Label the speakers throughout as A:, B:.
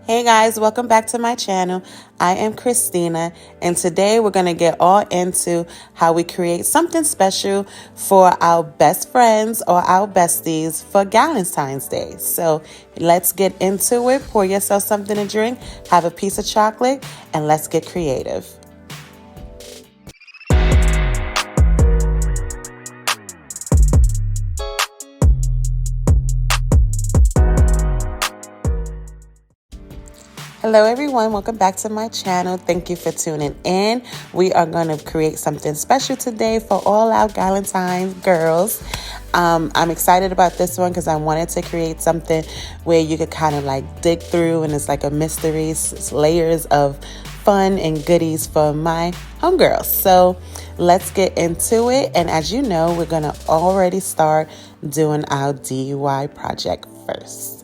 A: Hey guys, welcome back to my channel. I am Christina, and today we're going to get all into how we create something special for our best friends or our besties for Galentine's Day. So let's get into it. Pour yourself something to drink, have a piece of chocolate, and let's get creative. Hello everyone, welcome back to my channel. Thank you for tuning in. We are going to create something special today for all our Galentine girls. I'm excited about this one because I wanted to create something where you could kind of like dig through and it's like a mystery, layers of fun and goodies for my homegirls. So let's get into it. And as you know, we're going to already start doing our DIY project first.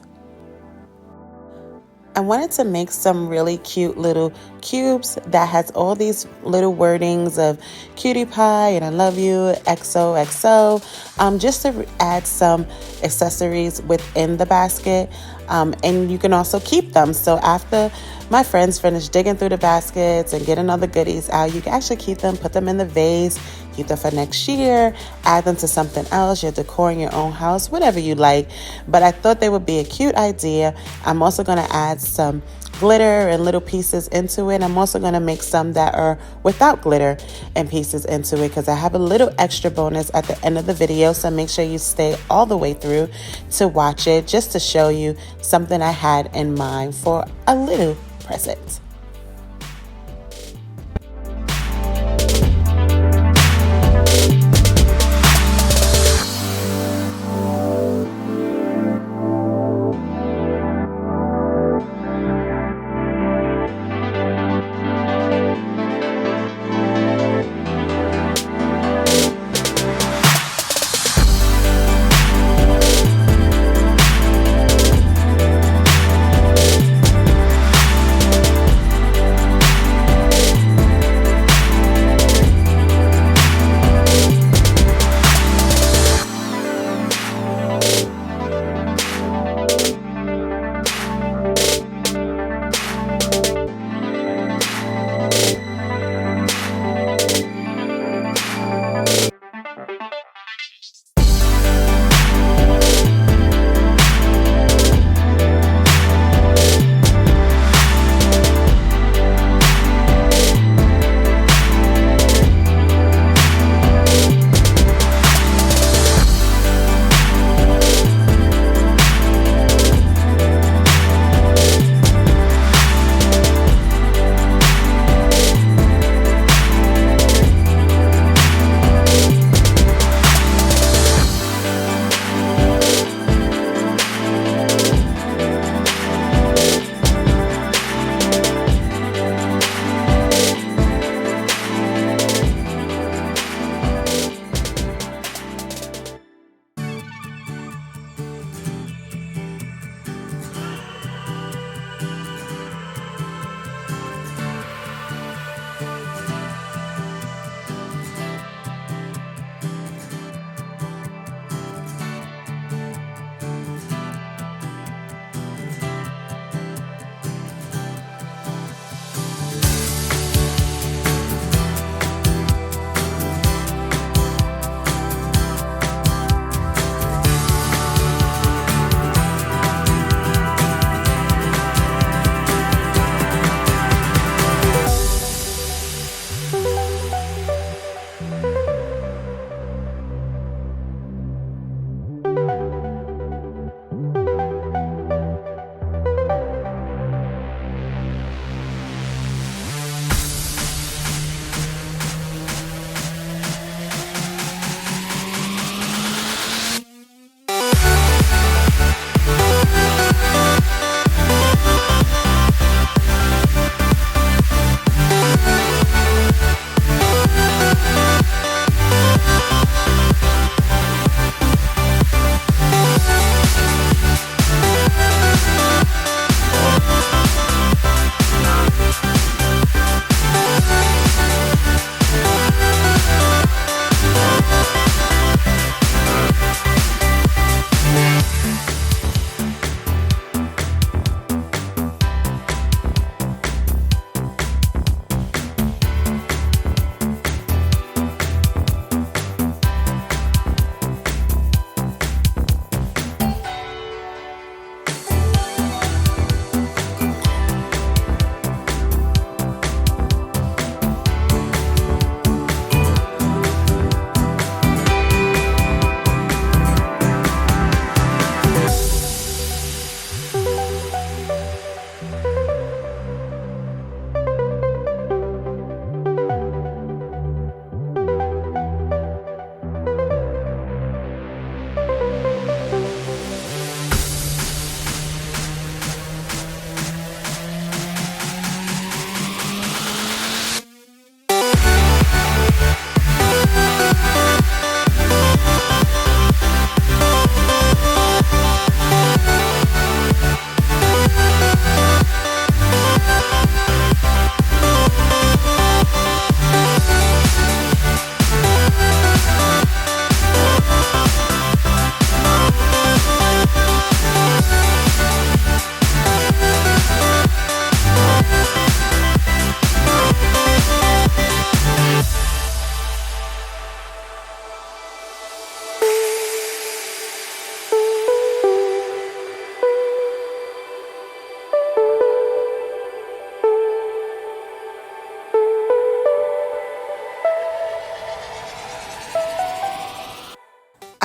A: I wanted to make some really cute little cubes that has all these little wordings of cutie pie and I love you, XOXO, just to add some accessories within the basket. And you can also keep them. So after my friends finish digging through the baskets and getting all the goodies out, you can actually keep them, put them in the vase, keep them for next year, add them to something else, you're decoring your own house, whatever you like. But I thought they would be a cute idea. I'm also going to add some glitter and little pieces into it. I'm also going to make some that are without glitter and pieces into it because I have a little extra bonus at the end of the video. So make sure you stay all the way through to watch it, just to show you something I had in mind for a little present.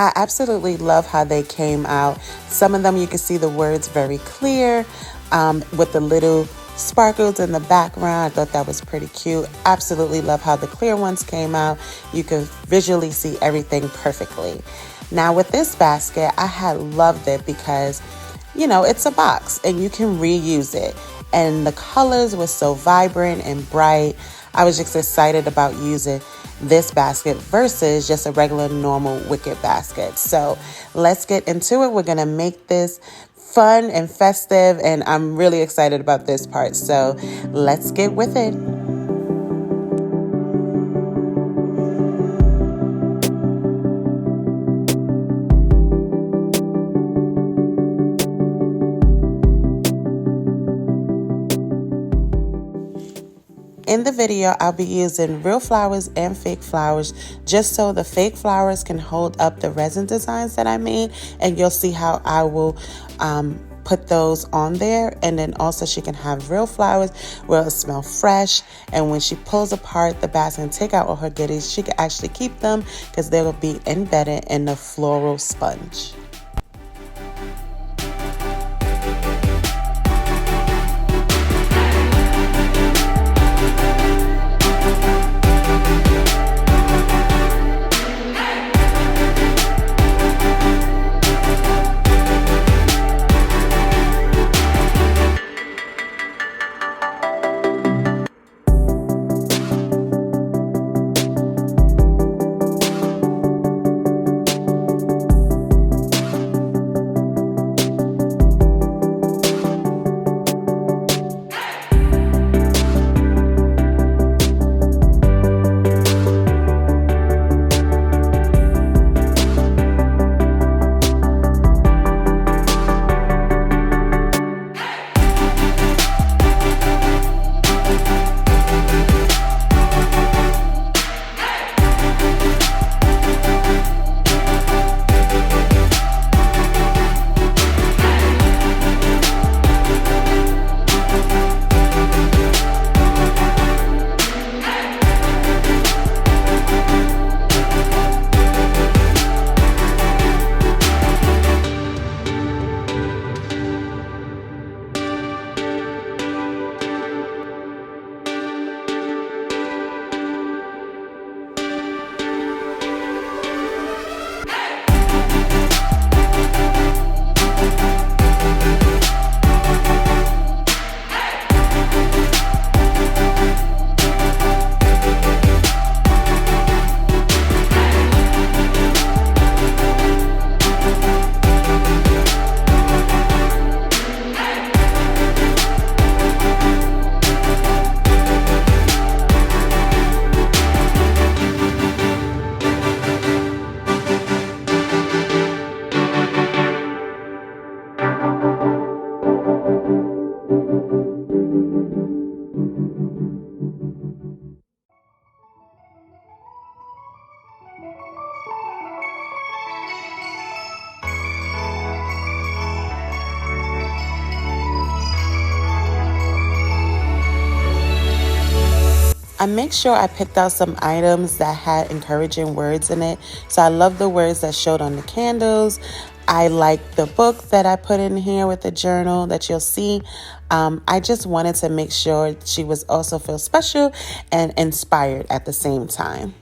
A: I absolutely love how they came out. Some of them you can see the words very clear with the little sparkles in the background. I thought that was pretty cute. Absolutely love how the clear ones came out. You can visually see everything perfectly. Now with this basket, I had loved it because, you know, it's a box and you can reuse it. And the colors were so vibrant and bright. I was just excited about using this basket versus just a regular normal Wicked basket. So let's get into it. We're going to make this fun and festive, and I'm really excited about this part. So let's get with it. In the video, I'll be using real flowers and fake flowers just so the fake flowers can hold up the resin designs that I made, and you'll see how I will put those on there. And then also she can have real flowers where it'll smell fresh, and when she pulls apart the basket and take out all her goodies, she can actually keep them because they will be embedded in the floral sponge. I make sure I picked out some items that had encouraging words in it. So I love the words that showed on the candles. I like the book that I put in here with the journal that you'll see. I just wanted to make sure she was also feel special and inspired at the same time.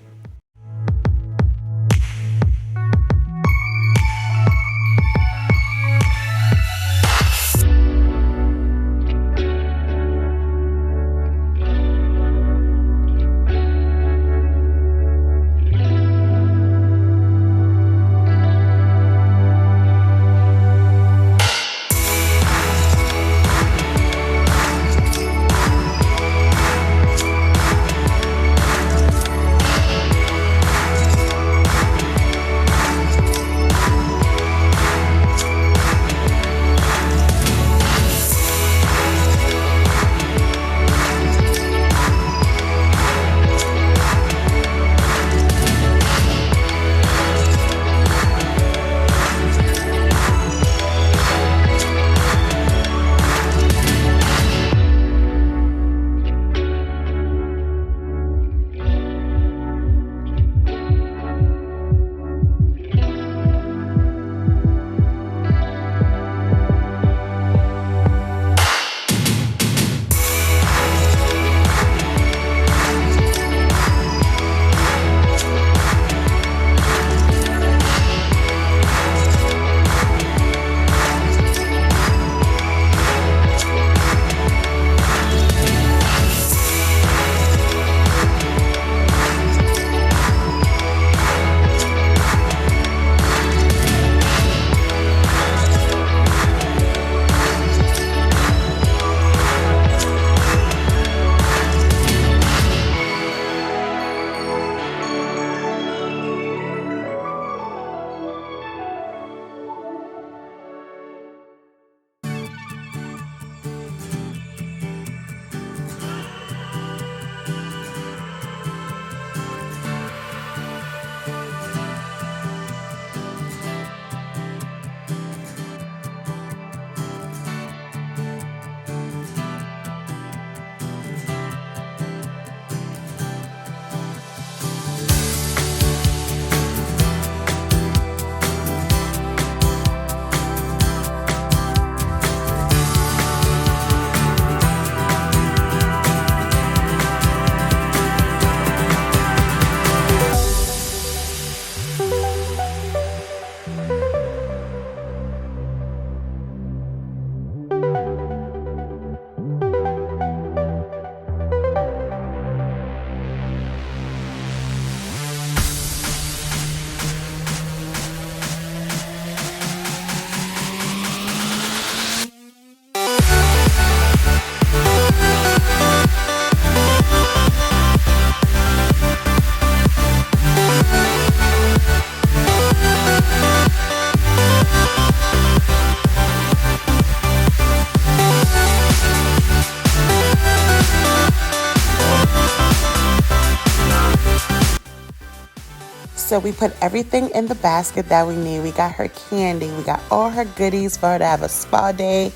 A: So we put everything in the basket that we need. We got her candy. We got all her goodies for her to have a spa day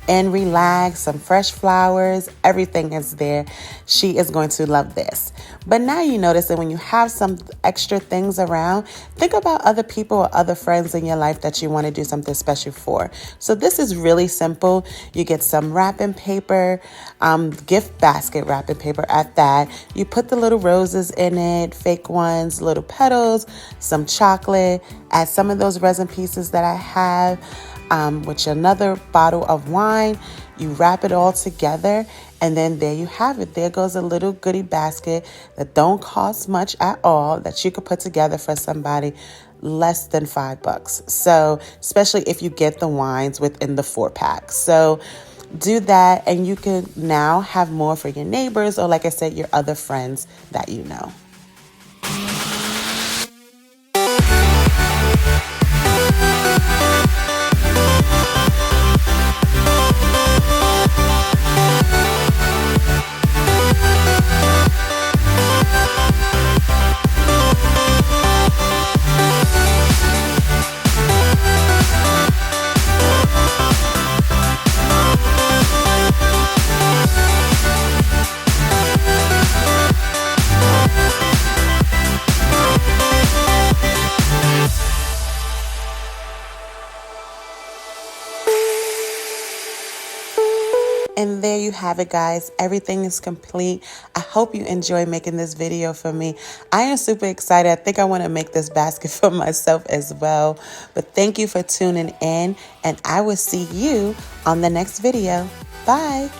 A: and relax, some fresh flowers. Everything is there. She is going to love this. But now you notice that when you have some extra things around, think about other people or other friends in your life that you want to do something special for. So this is really simple. You get some wrapping paper, gift basket wrapping paper at that. You put the little roses in it, fake ones, little petals, some chocolate, add some of those resin pieces that I have, with another bottle of wine. You wrap it all together, and then there you have it. There goes a little goodie basket that don't cost much at all that you could put together for somebody less than $5. So especially if you get the wines within the 4-pack. So do that, and you can now have more for your neighbors, or like I said, your other friends that you know. And there you have it, guys. Everything is complete. I hope you enjoy making this video for me. I am super excited. I think I want to make this basket for myself as well. But thank you for tuning in, and I will see you on the next video. Bye.